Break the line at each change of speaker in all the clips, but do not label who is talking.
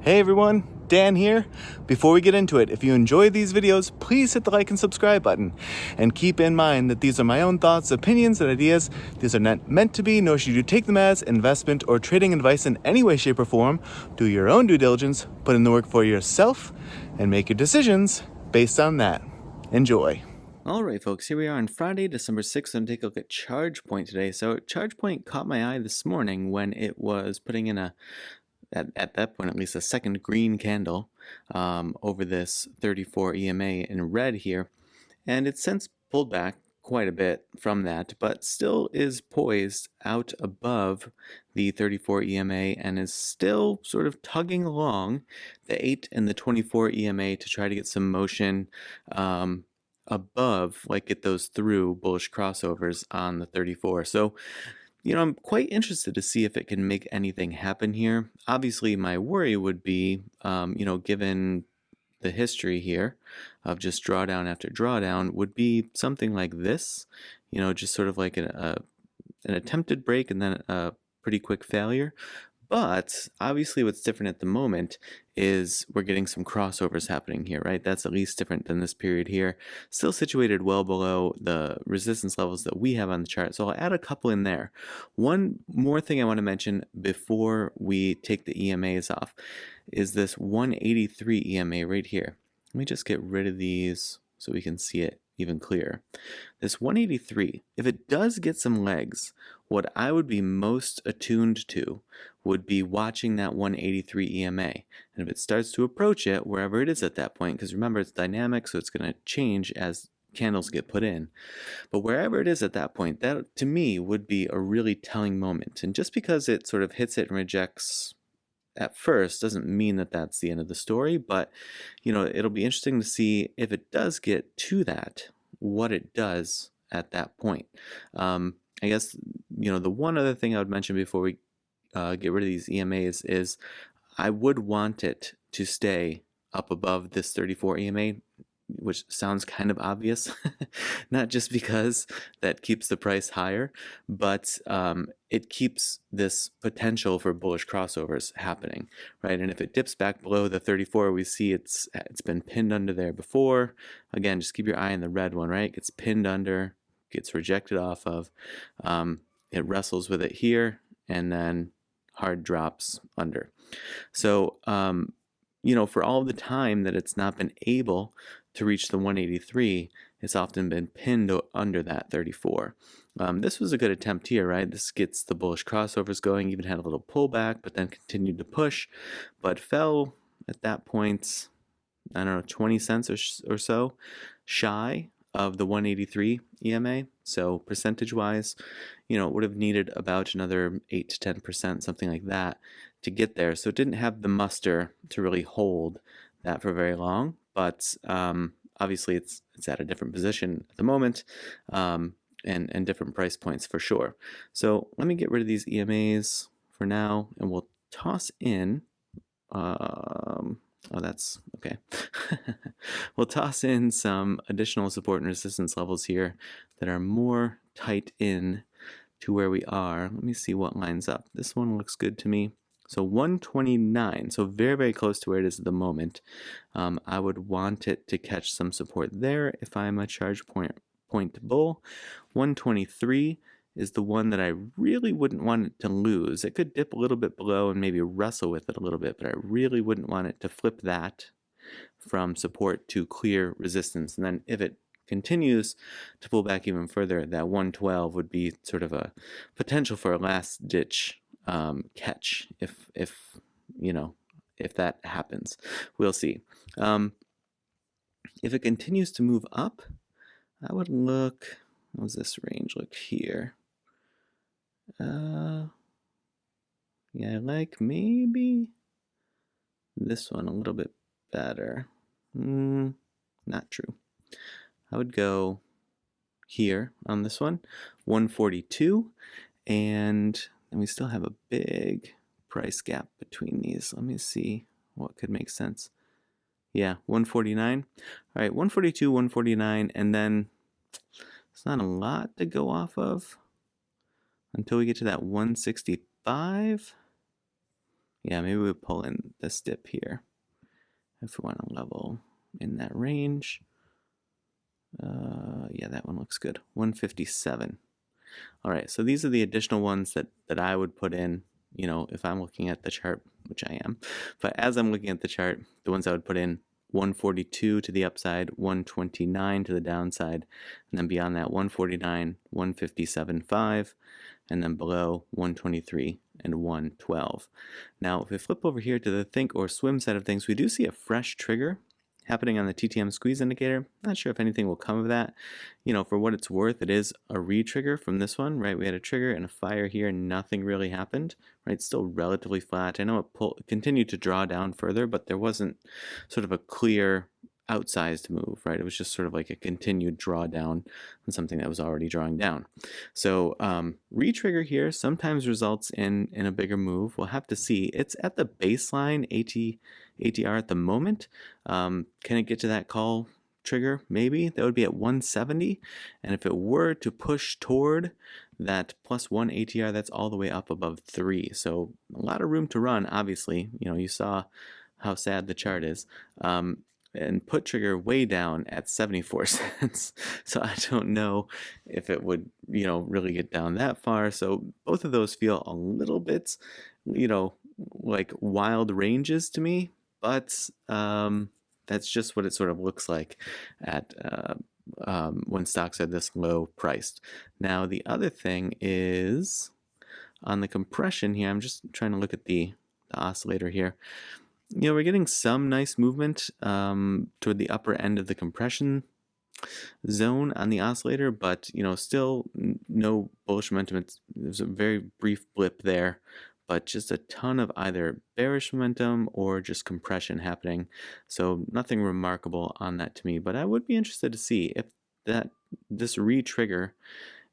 Hey everyone, Dan here. Before we get into it, if you enjoy these videos, please hit the like and subscribe button. And keep in mind that these are my own thoughts, opinions, and ideas. These are not meant to be, nor should you take them as investment or trading advice in any way, shape, or form. Do your own due diligence, put in the work for yourself, and make your decisions based on that. Enjoy. All right, folks, here we are on Friday, December 6th, and take a look at ChargePoint today. So ChargePoint caught my eye this morning when it was putting in at that point, at least a second green candle over this 34 EMA in red here. And it's since pulled back quite a bit from that, but still is poised out above the 34 EMA and is still sort of tugging along the 8 and the 24 EMA to try to get some motion above, like get those through bullish crossovers on the 34. So I'm quite interested to see if it can make anything happen here. Obviously, my worry would be, given the history here of just drawdown after drawdown, would be something like this, just sort of like an attempted break and then a pretty quick failure. But obviously what's different at the moment is we're getting some crossovers happening here, right? That's at least different than this period here. Still situated well below the resistance levels that we have on the chart. So I'll add a couple in there. One more thing I want to mention before we take the EMAs off is this 183 EMA right here. Let me just get rid of these so we can see it even clearer. This 183, if it does get some legs, what I would be most attuned to would be watching that 183 EMA. And if it starts to approach it, wherever it is at that point, because remember it's dynamic, so it's going to change as candles get put in. But wherever it is at that point, that to me would be a really telling moment. And just because it sort of hits it and rejects at first doesn't mean that that's the end of the story, but it'll be interesting to see if it does get to that, what it does at that point. I guess the one other thing I would mention before we get rid of these EMAs is I would want it to stay up above this 34 EMA, which sounds kind of obvious, not just because that keeps the price higher, but it keeps this potential for bullish crossovers happening, right? And if it dips back below the 34, we see it's been pinned under there before. Again, just keep your eye on the red one, right? It gets pinned under, gets rejected off of. It wrestles with it here, and then hard drops under. So, for all the time that it's not been able to reach the 183, it's often been pinned under that 34. This was a good attempt here, right? This gets the bullish crossovers going, even had a little pullback, but then continued to push, but fell at that point, I don't know, 20 cents or so shy of the 183 EMA. So percentage-wise, it would have needed about another 8 to 10%, something like that, to get there. So it didn't have the muster to really hold that for very long, but obviously it's at a different position at the moment, and different price points for sure. So let me get rid of these EMAs for now, and we'll toss in oh, that's okay. We'll toss in some additional support and resistance levels here that are more tight in to where we are. Let me see what lines up. This one looks good to me. So 129, so very, very close to where it is at the moment. I would want it to catch some support there if I'm a ChargePoint bull. 123 is the one that I really wouldn't want it to lose. It could dip a little bit below and maybe wrestle with it a little bit, but I really wouldn't want it to flip that from support to clear resistance. And then if it continues to pull back even further, that 112 would be sort of a potential for a last ditch catch if that happens. We'll see. If it continues to move up, I would look, what does this range look here? Yeah, I like maybe this one a little bit better. Not true. I would go here on this one, 142, and we still have a big price gap between these. Let me see what could make sense. Yeah, 149. All right, 142, 149, and then it's not a lot to go off of until we get to that 165. Yeah, maybe we pull in this dip here if we want to level in that range. Yeah, that one looks good. 157. All right, so these are the additional ones that I would put in, if I'm looking at the chart, which I am. But as I'm looking at the chart, the ones I would put in: 142 to the upside, 129 to the downside, and then beyond that 149, 157.5, and then below 123 and 112. Now, if we flip over here to the think or swim side of things, we do see a fresh trigger happening on the TTM squeeze indicator. Not sure if anything will come of that. For what it's worth, it is a re-trigger from this one, right? We had a trigger and a fire here, and nothing really happened, right? It's still relatively flat. I know it continued to draw down further, but there wasn't sort of a clear outsized move, right? It was just sort of like a continued drawdown on something that was already drawing down. So re-trigger here sometimes results in a bigger move. We'll have to see. It's at the baseline ATR at the moment. Can it get to that call trigger? Maybe. That would be at 170. And if it were to push toward that +1 ATR, that's all the way up above 3. So a lot of room to run, obviously. You saw how sad the chart is. And put trigger way down at 74 cents. So I don't know if it would, really get down that far. So both of those feel a little bit, like wild ranges to me, but that's just what it sort of looks like at when stocks are this low priced. Now, the other thing is on the compression here, I'm just trying to look at the oscillator here. We're getting some nice movement toward the upper end of the compression zone on the oscillator, but still no bullish momentum. There's a very brief blip there, but just a ton of either bearish momentum or just compression happening. So nothing remarkable on that to me, but I would be interested to see if this re-trigger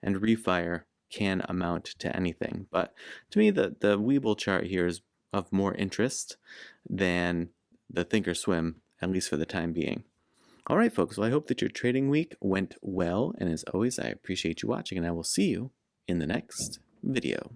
and refire can amount to anything. But to me, the Webull chart here is of more interest than the Thinkorswim, at least for the time being. All right, folks, well, I hope that your trading week went well, and as always, I appreciate you watching, and I will see you in the next video.